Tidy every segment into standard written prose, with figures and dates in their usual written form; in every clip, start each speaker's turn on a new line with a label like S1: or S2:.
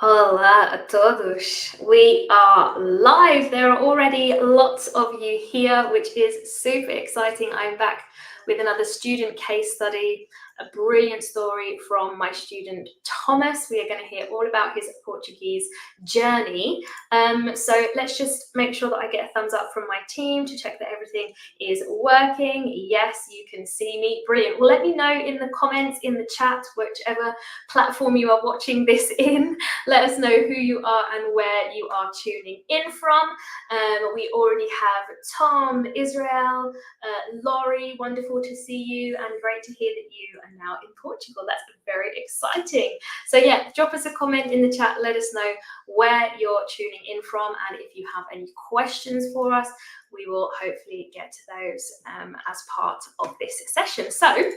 S1: Olá a todos. We are live. There are already lots of you here, which is super exciting. I'm back with another student case study, a brilliant story from my student Thomas. We are going to hear all about his Portuguese journey. So let's just make sure that I get a thumbs up from my team to check that everything is working. Yes, you can see me. Brilliant. Well, let me know in the comments, in the chat, whichever platform you are watching this in. Let us know who you are and where you are tuning in from. We already have Tom, Israel, Laurie, wonderful to see you and great to hear that you are now in Portugal. That's very exciting. So yeah, drop us a comment in the chat. Let us know where you're tuning in from, and if you have any questions for us, we will hopefully get to those as part of this session. So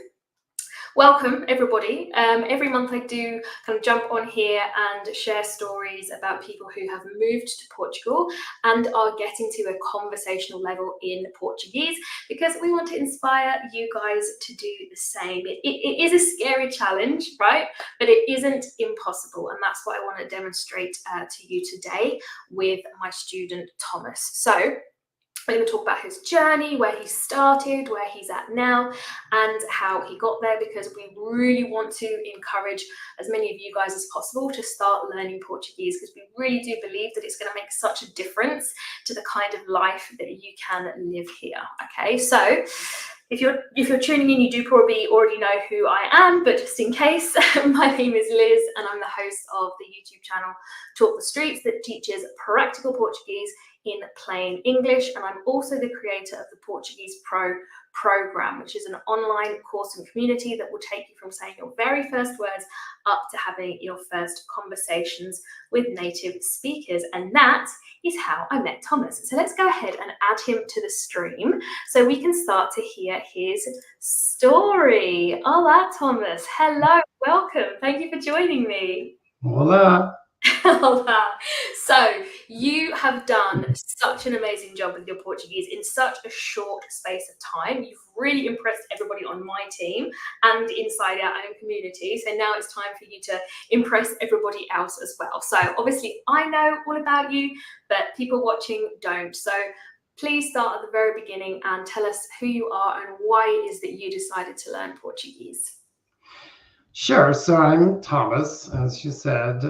S1: welcome everybody. Every month I do kind of jump on here and share stories about people who have moved to Portugal and are getting to a conversational level in Portuguese, because we want to inspire you guys to do the same. It is a scary challenge, right? But it isn't impossible, and that's what I want to demonstrate to you today with my student Thomas. So we're going to talk about his journey, where he started, where he's at now, and how he got there, because we really want to encourage as many of you guys as possible to start learning Portuguese, because we really do believe that it's going to make such a difference to the kind of life that you can live here. Okay, so if you're tuning in, you do probably already know who I am, but just in case, my name is Liz, and I'm the host of the YouTube channel Talk the Streets, that teaches practical Portuguese in plain English, and I'm also the creator of the Portuguese Pro program, which is an online course and community that will take you from saying your very first words up to having your first conversations with native speakers. And that is how I met Thomas. So let's go ahead and add him to the stream so we can start to hear his story. Hola, Thomas. Hello, welcome. Thank you for joining me.
S2: Hola.
S1: Hola. So you have done such an amazing job with your Portuguese in such a short space of time. You've really impressed everybody on my team and inside our own community. So now it's time for you to impress everybody else as well. So obviously I know all about you, but people watching don't. So please start at the very beginning and tell us who you are and why it is that you decided to learn Portuguese.
S2: Sure. So I'm Thomas, as you said.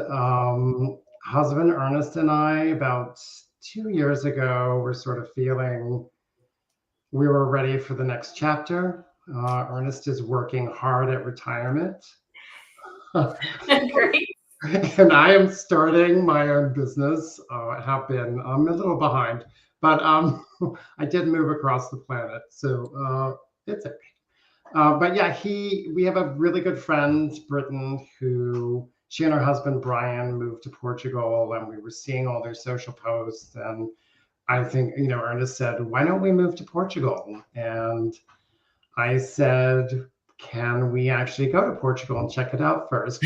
S2: Husband Ernest and I, about 2 years ago, were sort of feeling we were ready for the next chapter. Ernest is working hard at retirement.
S1: Great.
S2: And I am starting my own business. I'm a little behind, but I did move across the planet, so it's okay. But yeah, we have a really good friend, Britain, who she and her husband, Brian, moved to Portugal, and we were seeing all their social posts. And I think, Ernest said, why don't we move to Portugal? And I said, can we actually go to Portugal and check it out first?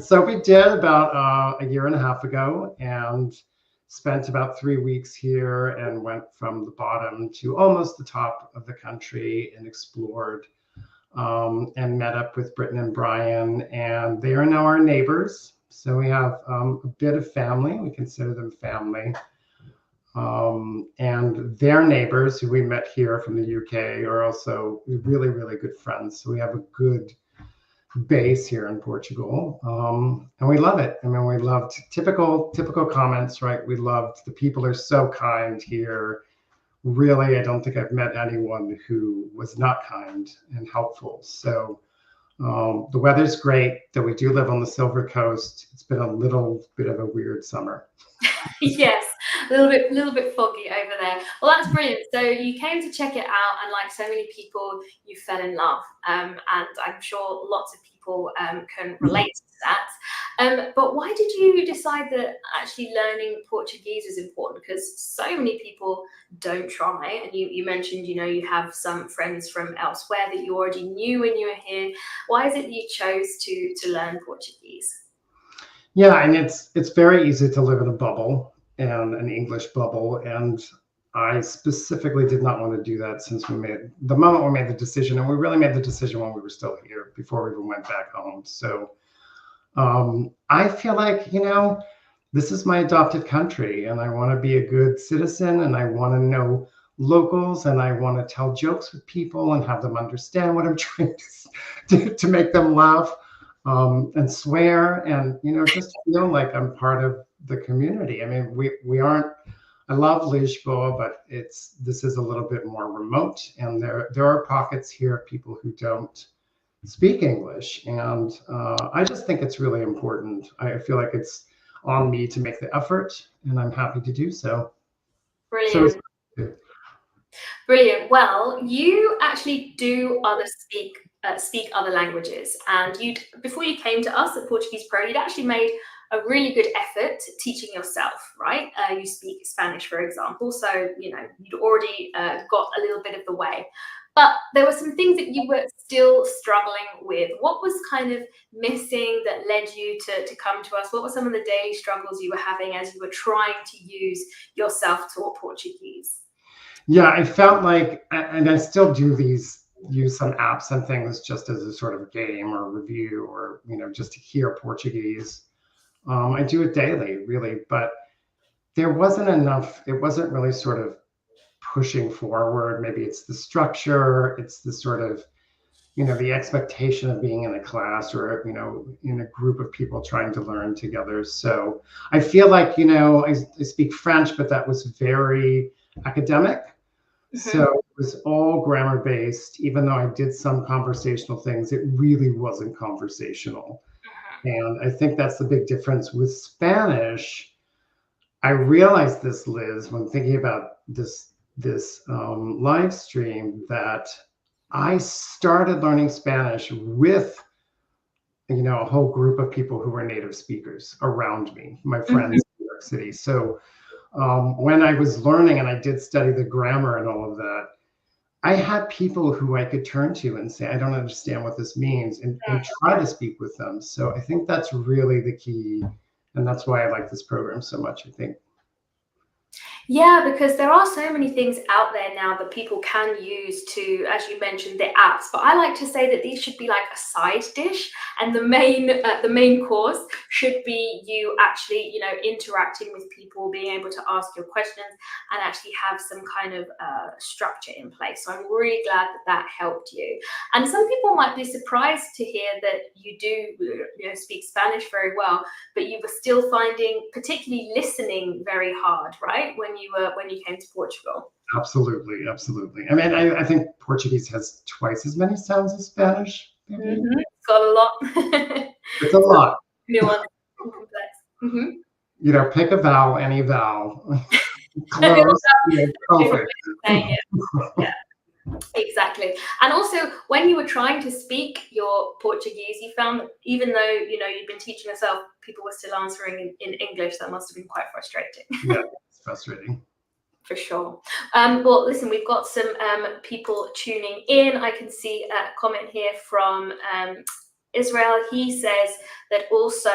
S2: So we did about a year and a half ago, and spent about 3 weeks here and went from the bottom to almost the top of the country and explored and met up with Britton and Brian, and they are now our neighbors. So we have a bit of family. We consider them family. And their neighbors, who we met here from the UK, are also really, really good friends. So we have a good base here in Portugal, and we love it. I mean, we loved typical comments, right? We loved the people are so kind here. Really, I don't think I've met anyone who was not kind and helpful. So the weather's great. That we do live on the Silver Coast. It's been a little bit of a weird summer.
S1: Yes, a little bit foggy over there. Well, that's brilliant. So you came to check it out, and like so many people, you fell in love. And I'm sure lots of people can relate to that. But why did you decide that actually learning Portuguese is important? Because so many people don't try. And you mentioned, you have some friends from elsewhere that you already knew when you were here. Why is it that you chose to learn Portuguese?
S2: Yeah, and it's very easy to live in a bubble, and an English bubble, and I specifically did not want to do that since the moment we made the decision, and we really made the decision when we were still here before we even went back home. So I feel like, this is my adopted country and I want to be a good citizen and I want to know locals and I want to tell jokes with people and have them understand what I'm trying to make them laugh, and swear and, just feel like I'm part of the community. I mean, we aren't, I love Lisboa, but this is a little bit more remote and there are pockets here of people who don't speak English. And I just think it's really important. I feel like it's on me to make the effort, and I'm happy to do so. So
S1: Brilliant. Brilliant. Well, you actually do speak other languages, and you before you came to us at Portuguese Pro, you'd actually made a really good effort teaching yourself, right? You speak Spanish, for example, so you'd already got a little bit of the way. But there were some things that you were still struggling with. What was kind of missing that led you to come to us? What were some of the daily struggles you were having as you were trying to use your self-taught Portuguese?
S2: Yeah, I felt like, and I still use some apps and things just as a sort of game or review or, just to hear Portuguese. I do it daily, really, but there wasn't enough. It wasn't really sort of pushing forward. Maybe it's the structure, it's the sort of, the expectation of being in a class or, in a group of people trying to learn together. So I feel like, I speak French, but that was very academic. So it was all grammar based. Even though I did some conversational things, it really wasn't conversational. And I think that's the big difference with Spanish. I realized this, Liz, when thinking about this live stream, that I started learning Spanish with, a whole group of people who were native speakers around me, my friends in New York City. So when I was learning and I did study the grammar and all of that, I had people who I could turn to and say, I don't understand what this means, and try to speak with them. So I think that's really the key. And that's why I like this program so much, I think.
S1: Yeah, because there are so many things out there now that people can use to, as you mentioned, the apps. But I like to say that these should be like a side dish, and the main course should be you actually, interacting with people, being able to ask your questions, and actually have some kind of structure in place. So I'm really glad that helped you. And some people might be surprised to hear that you do, speak Spanish very well, but you were still finding, particularly listening, very hard, right? When you came to Portugal.
S2: Absolutely, absolutely. I mean, I think Portuguese has twice as many sounds as Spanish. Maybe.
S1: It's got a lot.
S2: It's a lot.
S1: Nuance and complex.
S2: Pick a vowel, any vowel. Close. Perfect.
S1: Yeah. Exactly. And also, when you were trying to speak your Portuguese, you found that even though you'd been teaching yourself, people were still answering in English. That must have been quite frustrating.
S2: Yeah, it's frustrating.
S1: For sure. Well, listen, we've got some people tuning in. I can see a comment here from Israel. He says that also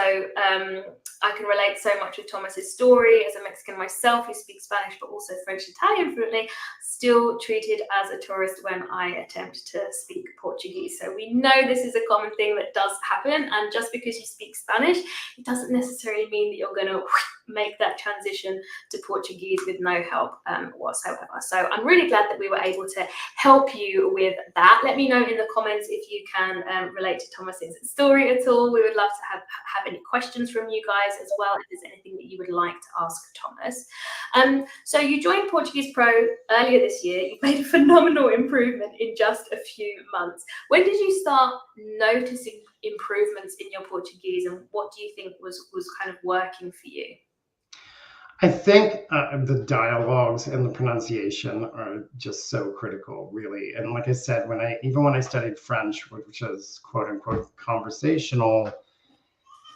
S1: I can relate so much with Thomas's story. As a Mexican myself who speaks Spanish but also French and Italian fluently, still treated as a tourist when I attempt to speak Portuguese. So we know this is a common thing that does happen, and just because you speak Spanish, it doesn't necessarily mean that you're going to make that transition to Portuguese with no help whatsoever. So I'm really glad that we were able to help you with that. Let me know in the comments if you can relate to Thomas's story at all. We would love to have any questions from you guys as well, if there's anything that you would like to ask Thomas. So you joined Portuguese Pro earlier this year. You've made a phenomenal improvement in just a few months. When did you start noticing improvements in your Portuguese, and what do you think was kind of working for you?
S2: I think the dialogues and the pronunciation are just so critical, really. And like I said, even when I studied French, which is quote unquote conversational,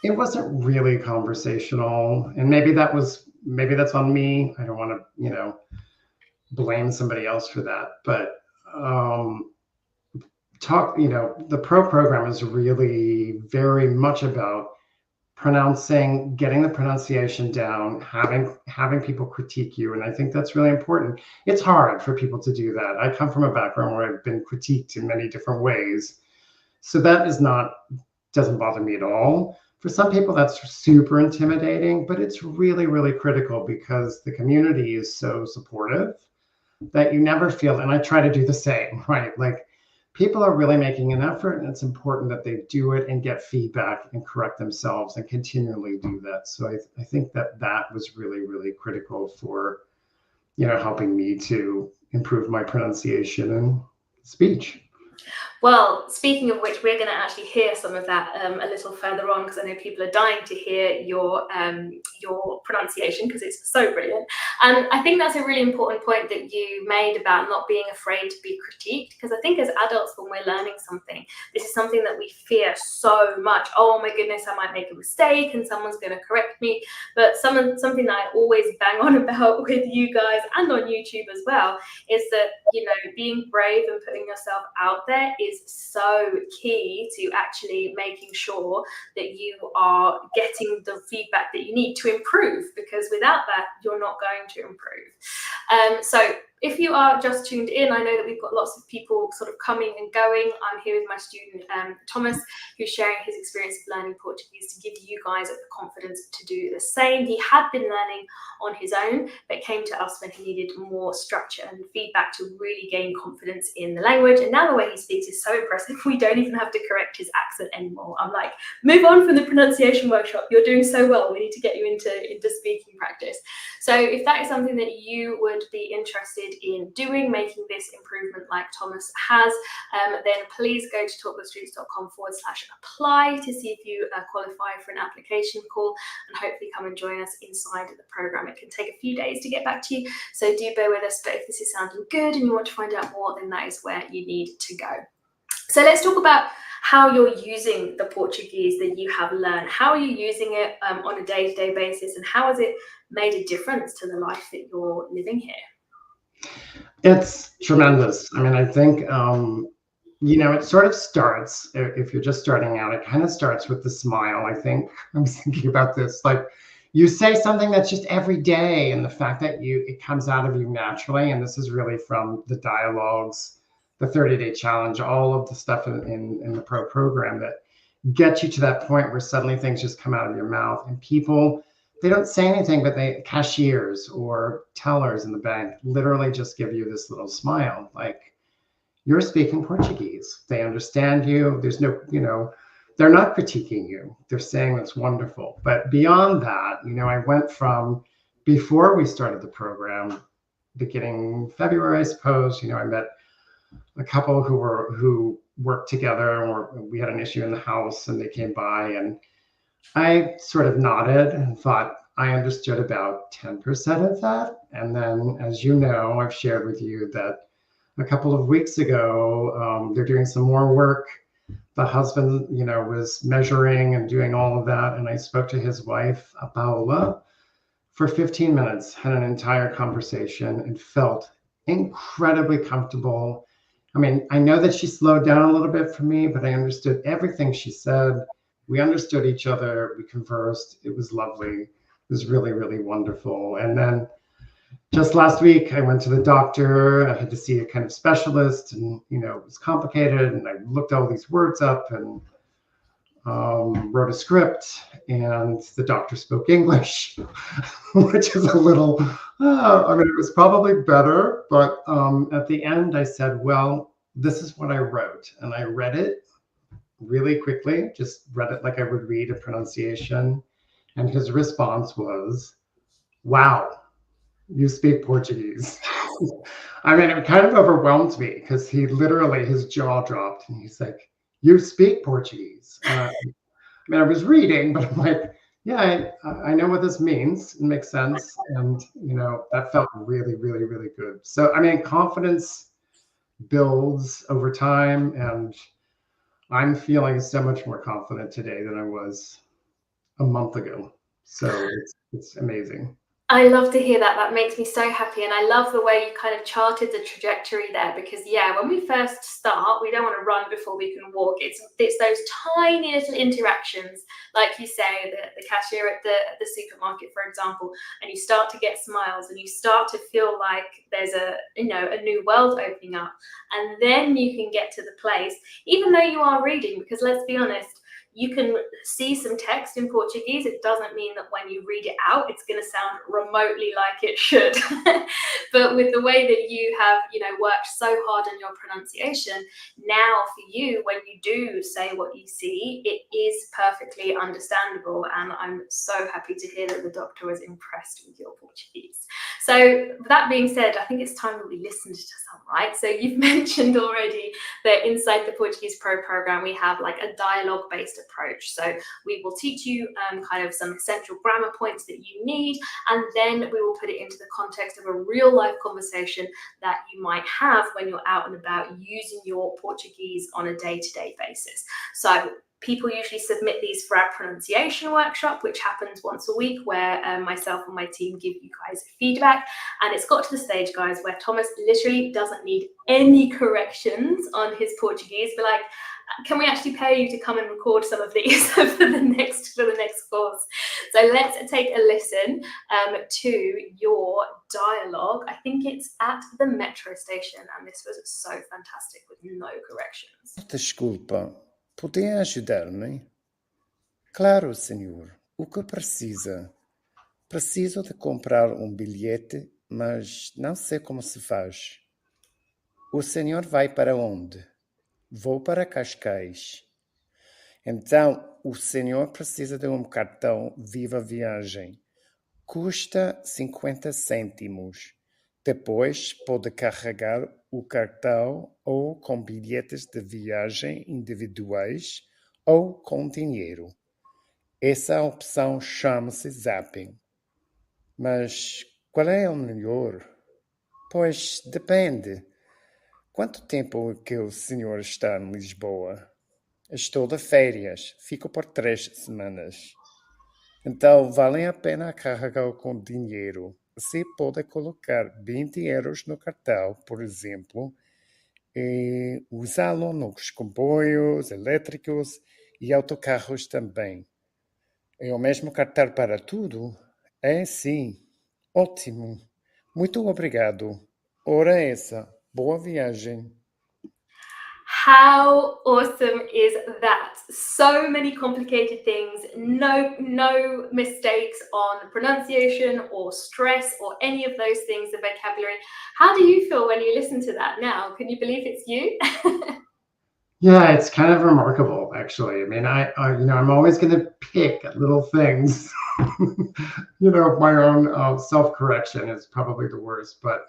S2: it wasn't really conversational. And maybe that's on me. I don't want to, blame somebody else for that. But the pro program is really very much about pronouncing, getting the pronunciation down, having people critique you. And I think that's really important. It's hard for people to do that. I come from a background where I've been critiqued in many different ways. So that doesn't bother me at all. for some people that's super intimidating, but it's really, really critical because the community is so supportive that you never feel, and I try to do the same, right? Like people are really making an effort, and it's important that they do it and get feedback and correct themselves and continually do that. So I think that that was really, really critical for, helping me to improve my pronunciation and speech.
S1: Well, speaking of which, we're going to actually hear some of that a little further on, because I know people are dying to hear your pronunciation, because it's so brilliant. And I think that's a really important point that you made about not being afraid to be critiqued, because I think as adults, when we're learning something, this is something that we fear so much. Oh my goodness, I might make a mistake and someone's going to correct me. But something that I always bang on about with you guys and on YouTube as well is that, being brave and putting yourself out there is so key to actually making sure that you are getting the feedback that you need to improve, because without that, you're not going to improve. So if you are just tuned in, I know that we've got lots of people sort of coming and going. I'm here with my student, Thomas, who's sharing his experience of learning Portuguese to give you guys the confidence to do the same. He had been learning on his own, but came to us when he needed more structure and feedback to really gain confidence in the language. And now the way he speaks is so impressive, we don't even have to correct his accent anymore. I'm like, move on from the pronunciation workshop. You're doing so well. We need to get you into speaking practice. So if that is something that you would be interested in doing, making this improvement like Thomas has, then please go to talkwithstreets.com/apply to see if you qualify for an application call, and hopefully come and join us inside the program. It can take a few days to get back to you, so do bear with us. But if this is sounding good and you want to find out more, then that is where you need to go. So let's talk about how you're using the Portuguese that you have learned. How are you using it on a day-to-day basis, and how has it made a difference to the life that you're living here?
S2: It's tremendous. I mean, I think, it sort of starts, if you're just starting out, it kind of starts with the smile. I think I was thinking about this, like you say something that's just every day, and the fact that it comes out of you naturally. And this is really from the dialogues, the 30-day challenge, all of the stuff in the program that gets you to that point where suddenly things just come out of your mouth, and people, they don't say anything, but cashiers or tellers in the bank literally just give you this little smile, like you're speaking Portuguese. They understand you. There's no, they're not critiquing you. They're saying that's wonderful. But beyond that, I went from, before we started the program, beginning February, I suppose, I met a couple who worked together, or we had an issue in the house and they came by, and I sort of nodded and thought I understood about 10% of that. And then, as you know, I've shared with you that a couple of weeks ago, they're doing some more work. The husband, was measuring and doing all of that. And I spoke to his wife, Paola, for 15 minutes, had an entire conversation, and felt incredibly comfortable. I mean, I know that she slowed down a little bit for me, but I understood everything she said. We understood each other. We conversed. It was lovely. It was really, really wonderful. And then just last week, I went to the doctor. I had to see a kind of specialist, and, it was complicated. And I looked all these words up and wrote a script, and the doctor spoke English, which is a little, it was probably better. But at the end, I said, well, this is what I wrote. And I read it really quickly, just read it like I would read a pronunciation. And his response was, wow, you speak Portuguese. I mean, it kind of overwhelmed me, because he literally, his jaw dropped, and he's like, you speak Portuguese. I mean, I was reading, but I'm like, yeah, I know what this means. It makes sense. And, that felt really, really, really good. So, I mean, confidence builds over time, and I'm feeling so much more confident today than I was a month ago. So it's amazing.
S1: I love to hear that. That makes me so happy. And I love the way you kind of charted the trajectory there, because when we first start, we don't want to run before we can walk. It's those tiny little interactions, like you say, the cashier at the supermarket, for example, and you start to get smiles, and you start to feel like there's a new world opening up. And then you can get to the place, even though you are reading, because let's be honest, you can see some text in Portuguese. It doesn't mean that when you read it out, it's going to sound remotely like it should. But with the way that you have, worked so hard on your pronunciation, now for you, when you do say what you see, it is perfectly understandable. And I'm so happy to hear that the doctor was impressed with your Portuguese. So that being said, I think it's time that we listened to some, right? So you've mentioned already that inside the Portuguese Pro program, we have like a dialogue-based approach. So we will teach you kind of some essential grammar points that you need, and then we will put it into the context of a real-life conversation that you might have when you're out and about using your Portuguese on a day-to-day basis. So people usually submit these for our pronunciation workshop, which happens once a week, where myself and my team give you guys feedback. And it's got to the stage, guys, where Thomas literally doesn't need any corrections on his Portuguese. But like, can we actually pay you to come and record some of these for the next course? So let's take a listen to your dialogue. I think it's at the metro station, and this was so fantastic with no corrections.
S3: Desculpa, podia ajudar-me? Claro, senhor. O que precisa? Preciso de comprar bilhete, mas não sei como se faz. O senhor vai para onde? Vou para Cascais. Então, o senhor precisa de cartão Viva Viagem. Custa 50 cêntimos. Depois pode carregar o cartão ou com bilhetes de viagem individuais ou com dinheiro. Essa opção chama-se zapping. Mas qual é o melhor? Pois depende. Quanto tempo que o senhor está em Lisboa? Estou de férias. Fico por 3 semanas. Então, vale a pena carregar com dinheiro. Você pode colocar 20 euros no cartão, por exemplo, e usá-lo nos comboios elétricos e autocarros também. É o mesmo cartão para tudo? É sim. Ótimo. Muito obrigado. Ora essa. Boa viagem.
S1: How awesome is that? So many complicated things, no mistakes on pronunciation or stress or any of those things, the vocabulary. How do you feel when you listen to that now? Can you believe it's you?
S2: Yeah, it's kind of remarkable, actually. I mean, I'm always going to pick little things. My own self-correction is probably the worst, but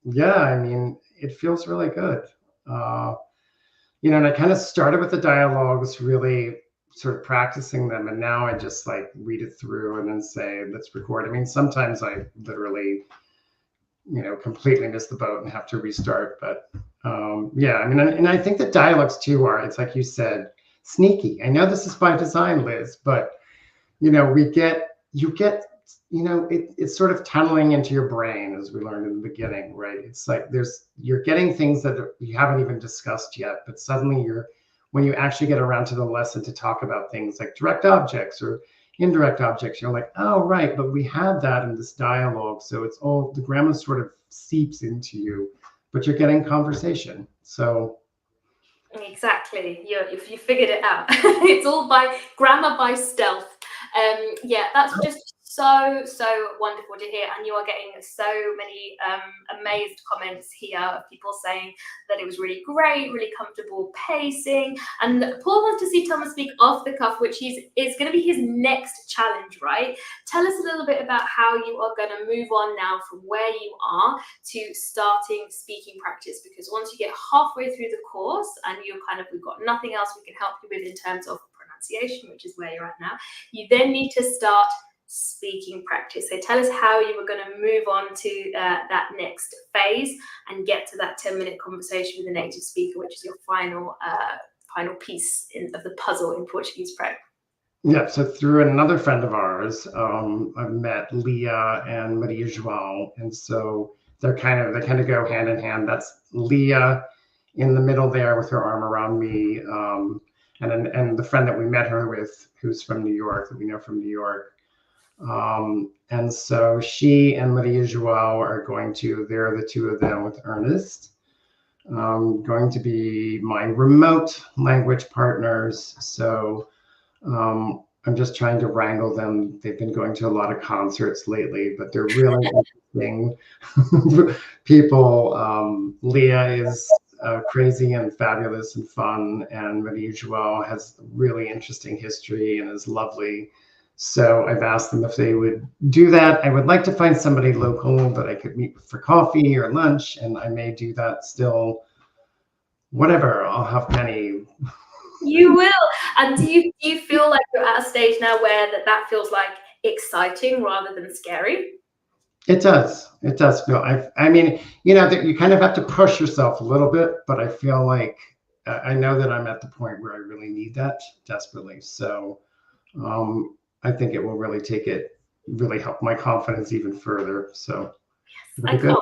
S2: yeah, I mean, it feels really good. And I kind of started with the dialogues, really sort of practicing them, and now I just like read it through and then say, let's record. I mean, sometimes I literally, completely miss the boat and have to restart, but yeah, I mean, and I think the dialogues too it's like you said, sneaky. I know this is by design, Liz, but it's sort of tunneling into your brain, as we learned in the beginning, right? It's like you're getting things that you haven't even discussed yet, but suddenly when you actually get around to the lesson to talk about things like direct objects or indirect objects, you're like, oh, right, but we had that in this dialogue. So it's all, the grammar sort of seeps into you, but you're getting conversation. So
S1: exactly, you figured it out. It's all by grammar by stealth. Yeah, that's just so wonderful to hear, and you are getting so many amazed comments here of people saying that it was really great, really comfortable pacing. And Paul wants to see Thomas speak off the cuff, which is going to be his next challenge, right? Tell us a little bit about how you are going to move on now from where you are to starting speaking practice, because once you get halfway through the course and we've got nothing else we can help you with in terms of pronunciation, which is where you're at now, you then need to start speaking practice. So tell us how you were going to move on to that next phase and get to that 10-minute conversation with a native speaker, which is your final piece of the puzzle in Portuguese Pro.
S2: Yeah, so through another friend of ours, I've met Leah and Maria João, and so they kind of go hand in hand. That's Leah in the middle there with her arm around me, and the friend that we met her with, who's from New York, that we know from New York. And so she and Maria João are they're the two of them with Ernest. going to be my remote language partners. So I'm just trying to wrangle them. They've been going to a lot of concerts lately, but they're really interesting people. Leah is crazy and fabulous and fun, and Marie Joao has really interesting history and is lovely. So I've asked them if they would do that. I would like to find somebody local that I could meet for coffee or lunch, and I may do that still. Whatever, I'll have many.
S1: You will. And do you feel like you're at a stage now where that feels like exciting rather than scary?
S2: It does. It does feel. I mean, that you kind of have to push yourself a little bit, but I feel like I know that I'm at the point where I really need that desperately. So I think it will really help my confidence even further. So it'll be good.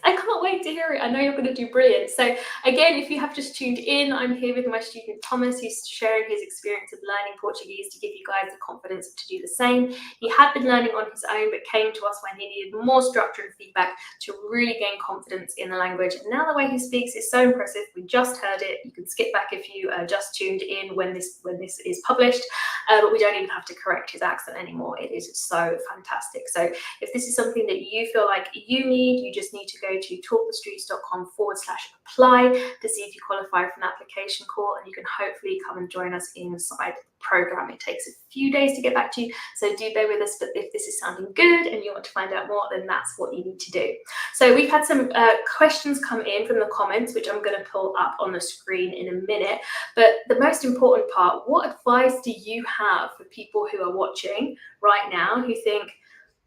S1: I can't wait to hear it. I know you're going to do brilliant. So again, if you have just tuned in, I'm here with my student Thomas, who's sharing his experience of learning Portuguese to give you guys the confidence to do the same. He had been learning on his own, but came to us when he needed more structure and feedback to really gain confidence in the language. And now the way he speaks is so impressive. We just heard it. You can skip back if you just tuned in when this is published, but we don't even have to correct his accent anymore. It is so fantastic. So if this is something that you feel like you need, you just need to go to talkthestreets.com/apply to see if you qualify for an application call, and you can hopefully come and join us inside the program. It takes a few days to get back to you, so do bear with us, but if this is sounding good and you want to find out more, then that's what you need to do. So we've had some questions come in from the comments, which I'm going to pull up on the screen in a minute, but the most important part, what advice do you have for people who are watching right now who think,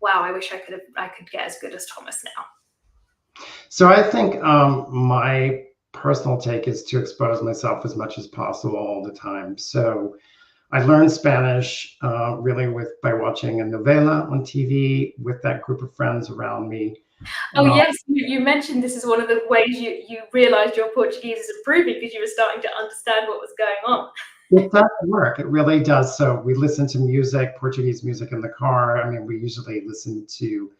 S1: wow, I wish I could get as good as Thomas now?
S2: So I think my personal take is to expose myself as much as possible all the time. So I learned Spanish really by watching a novela on TV with that group of friends around me.
S1: Oh yes, you mentioned this is one of the ways you realized your Portuguese is improving, because you were starting to understand what was going on.
S2: It does work. It really does. So we listen to music, Portuguese music in the car. I mean, we usually listen to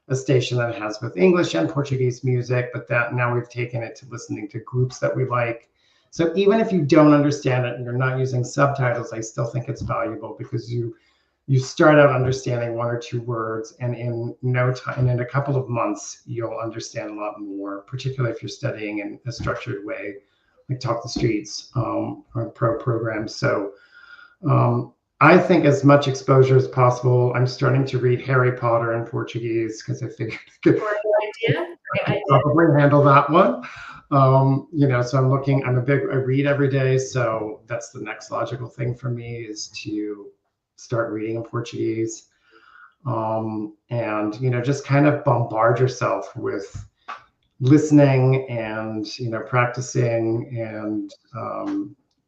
S2: a station that has both English and Portuguese music, but that now we've taken it to listening to groups that we like. So even if you don't understand it and you're not using subtitles, I still think it's valuable, because you start out understanding one or two words, and in no time, in a couple of months, you'll understand a lot more, particularly if you're studying in a structured way, like Talk the Streets or pro programs. So I think as much exposure as possible. I'm starting to read Harry Potter in Portuguese because I figured I could probably handle that one. So I read every day. So that's the next logical thing for me, is to start reading in Portuguese. And just kind of bombard yourself with listening and, practicing and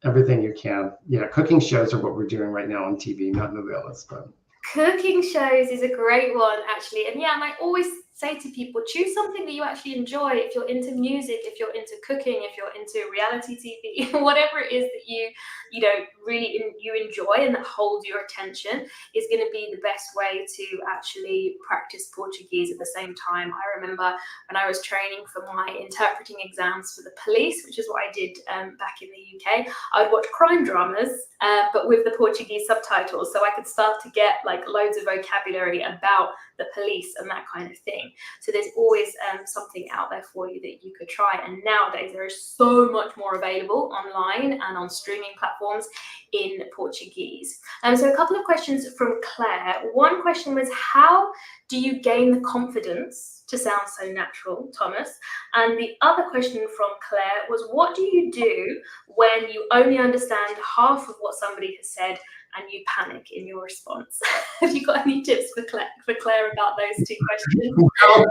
S2: everything you can. Yeah, cooking shows are what we're doing right now on TV, not novellas, but
S1: cooking shows is a great one, actually. And yeah, and I always say to people, choose something that you actually enjoy. If you're into music, if you're into cooking, if you're into reality TV, whatever it is that you really you enjoy and that holds your attention, is going to be the best way to actually practice Portuguese at the same time. I remember when I was training for my interpreting exams for the police, which is what I did back in the UK, I would watch crime dramas, but with the Portuguese subtitles, so I could start to get like loads of vocabulary about the police and that kind of thing. So there's always something out there for you that you could try. And nowadays there is so much more available online and on streaming platforms in Portuguese. So a couple of questions from Claire. One question was, how do you gain the confidence to sound so natural, Thomas? And the other question from Claire was, what do you do when you only understand half of what somebody has said and you panic in your response? Have you got any tips for Claire about those two questions?
S2: Well,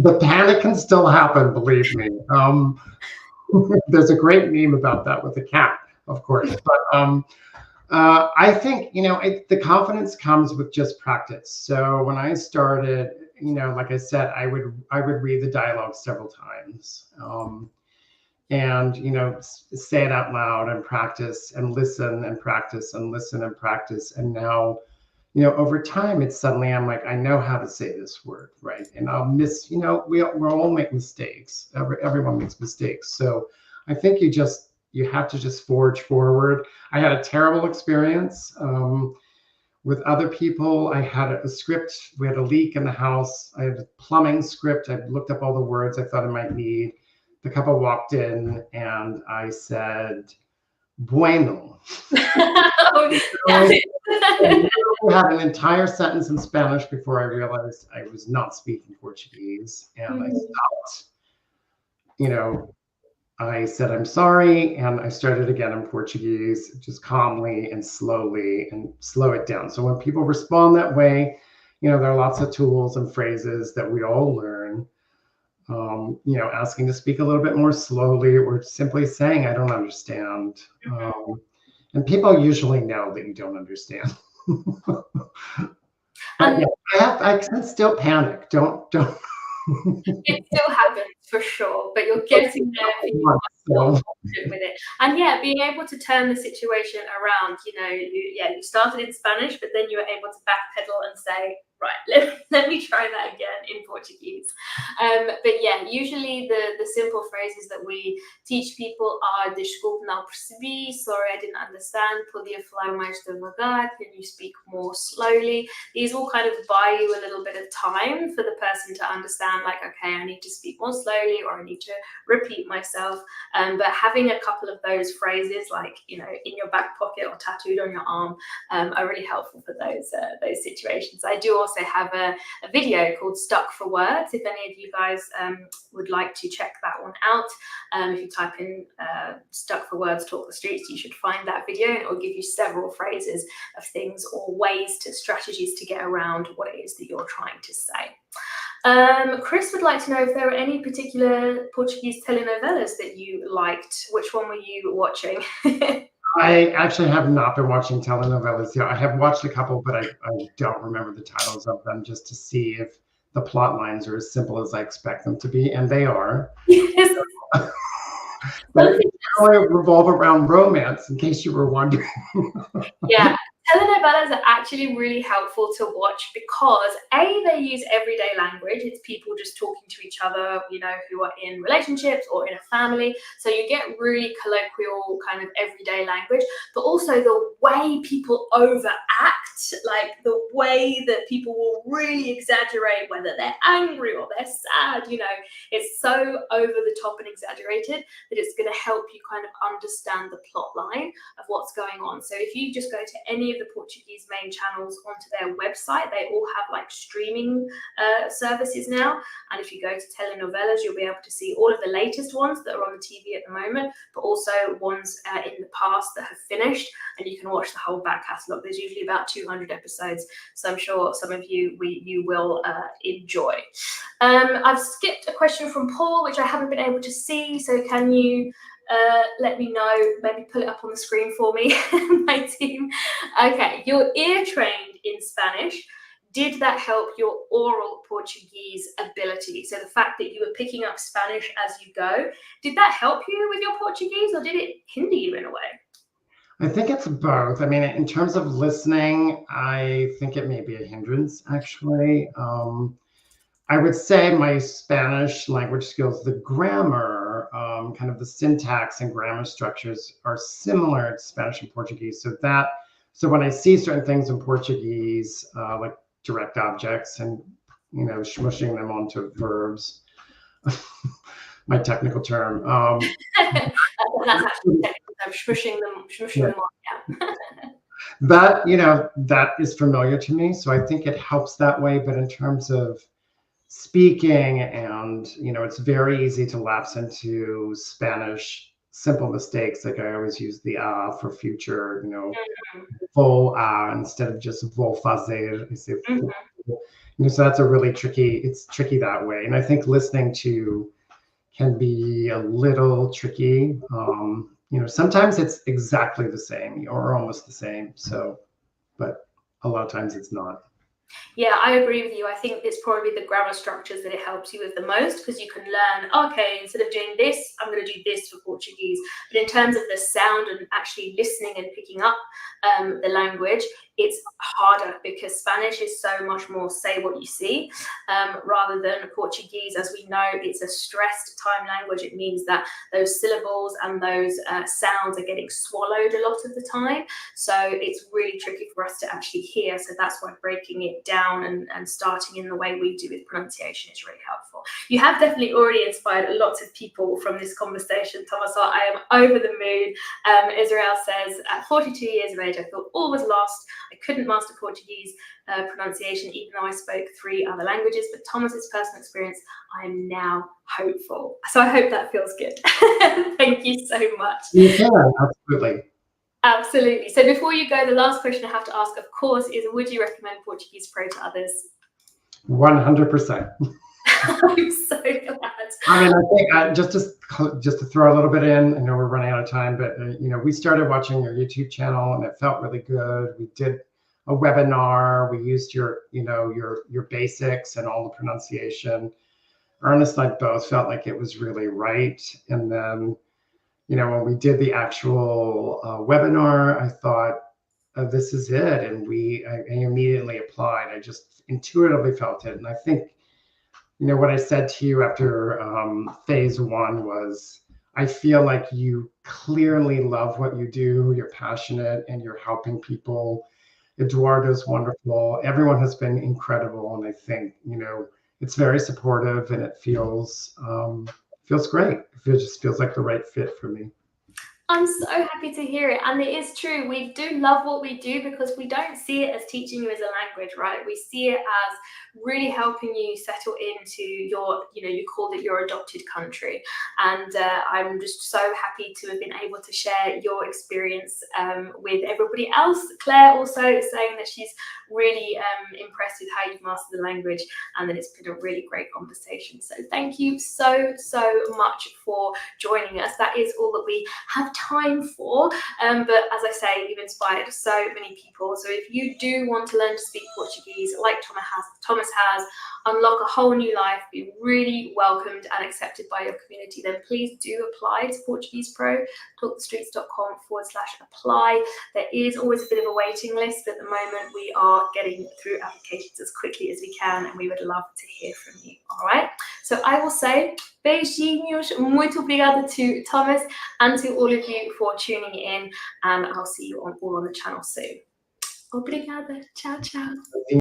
S2: the panic can still happen, believe me. There's a great meme about that with the cat, of course. But I think, the confidence comes with just practice. So when I started, like I said, I would read the dialogue several times. And say it out loud and practice and listen and practice and listen and practice. And now over time, it's suddenly I'm like, I know how to say this word, right? And I'll miss, we all make mistakes. Everyone makes mistakes. So I think you have to just forge forward. I had a terrible experience with other people. I had a script. We had a leak in the house. I had a plumbing script. I looked up all the words I thought I might need. The couple walked in and I said, bueno.
S1: Oh,
S2: I had an entire sentence in Spanish before I realized I was not speaking Portuguese. And I stopped, I said, I'm sorry. And I started again in Portuguese, just calmly and slowly and slow it down. So when people respond that way, there are lots of tools and phrases that we all learn. Asking to speak a little bit more slowly or simply saying, I don't understand. And people usually know that you don't understand. But yeah, I can still panic. Don't.
S1: It still happens for sure, but you're getting there with it. And yeah, being able to turn the situation around, you started in Spanish, but then you were able to backpedal and say, right, let me try that again in Portuguese. But yeah, usually the simple phrases that we teach people are desculpe, não percebi, sorry, I didn't understand, podia falar mais devagar, can you speak more slowly? These will kind of buy you a little bit of time for the person to understand, like, okay, I need to speak more slowly or I need to repeat myself. But having a couple of those phrases, like, in your back pocket or tattooed on your arm, are really helpful for those situations. I do also have a video called Stuck for Words. If any of you guys would like to check that one out, if you type in Stuck for Words, Talk the Streets, you should find that video and it will give you several phrases of things or strategies to get around what it is that you're trying to say. Chris would like to know if there are any particular Portuguese telenovelas that you liked. Which one were you watching?
S2: I actually have not been watching telenovelas yet. I have watched a couple, but I don't remember the titles of them, just to see if the plot lines are as simple as I expect them to be, and they are.
S1: Yes.
S2: But they only revolve around romance, in case you were wondering.
S1: Yeah. Telenovelas are actually really helpful to watch because they use everyday language. It's people just talking to each other, who are in relationships or in a family. So you get really colloquial kind of everyday language, but also the way people overact, like the way that people will really exaggerate whether they're angry or they're sad, it's so over the top and exaggerated that it's going to help you kind of understand the plot line of what's going on. So if you just go to any of the Portuguese main channels onto their website, they all have like streaming services now, and if you go to telenovelas, you'll be able to see all of the latest ones that are on the TV at the moment, but also ones in the past that have finished, and you can watch the whole back catalogue. There's usually about 200 episodes, so I'm sure some of you will enjoy. I've skipped a question from Paul, which I haven't been able to see, so can you let me know, maybe put it up on the screen for me, my team. Okay, you're ear trained in Spanish. Did that help your oral Portuguese ability? So the fact that you were picking up Spanish as you go, did that help you with your Portuguese or did it hinder you in a way?
S2: I think it's both. I mean, in terms of listening, I think it may be a hindrance, actually. I would say my Spanish language skills, the grammar, kind of the syntax and grammar structures are similar to Spanish and Portuguese. So when I see certain things in Portuguese, like direct objects and, smushing them onto verbs, my technical term.
S1: That's actually technical term, smushing them on, yeah.
S2: That is familiar to me. So I think it helps that way. But in terms of speaking and, it's very easy to lapse into Spanish simple mistakes. Like I always use the for future, vou instead of just vou fazer. I say, so that's it's tricky that way. And I think listening to can be a little tricky. Sometimes it's exactly the same or almost the same. So, but a lot of times it's not.
S1: Yeah, I agree with you. I think it's probably the grammar structures that it helps you with the most, because you can learn, okay, instead of doing this, I'm going to do this for Portuguese. But in terms of the sound and actually listening and picking up the language, it's harder, because Spanish is so much more say what you see, rather than Portuguese. As we know, it's a stressed time language. It means that those syllables and those sounds are getting swallowed a lot of the time. So it's really tricky for us to actually hear. So that's why breaking it down and starting in the way we do with pronunciation is really helpful. You have definitely already inspired lots of people from this conversation, Thomas. I am over the moon. Israel says, at 42 years of age, I thought all was lost. I couldn't master Portuguese pronunciation, even though I spoke 3 other languages. But Thomas's personal experience, I am now hopeful. So I hope that feels good. Thank you so much.
S2: You can, absolutely.
S1: Absolutely. So before you go, the last question I have to ask, of course, is would you recommend Portuguese Pro to others?
S2: 100%.
S1: I'm so glad.
S2: I mean, I think just to throw a little bit in, I know we're running out of time, but we started watching your YouTube channel and it felt really good. We did a webinar. We used your basics and all the pronunciation. Ernest and I both felt like it was really right. And then, when we did the actual webinar, I thought, this is it. And I immediately applied. I just intuitively felt it. And I think, what I said to you after phase 1 was, I feel like you clearly love what you do. You're passionate and you're helping people. Eduardo's wonderful. Everyone has been incredible. And I think, it's very supportive and it feels great. It just feels like the right fit for me.
S1: I'm so happy to hear it. And it is true. We do love what we do because we don't see it as teaching you as a language, right? We see it as really helping you settle into your, you called it your adopted country. And I'm just so happy to have been able to share your experience with everybody else. Claire also is saying that she's really impressed with how you've mastered the language and that it's been a really great conversation. So thank you so much for joining us. That is all that we have time for, but as I say, you've inspired so many people. So if you do want to learn to speak Portuguese like Thomas has, unlock a whole new life, be really welcomed and accepted by your community, then please do apply to Portuguese Pro, talkthestreets.com/apply. There is always a bit of a waiting list, but at the moment we are getting through applications as quickly as we can, and we would love to hear from you. All right, so I will say beijinhos, muito obrigada to Thomas and to all of you for tuning in, and I'll see you all on the channel soon. Obrigada, ciao.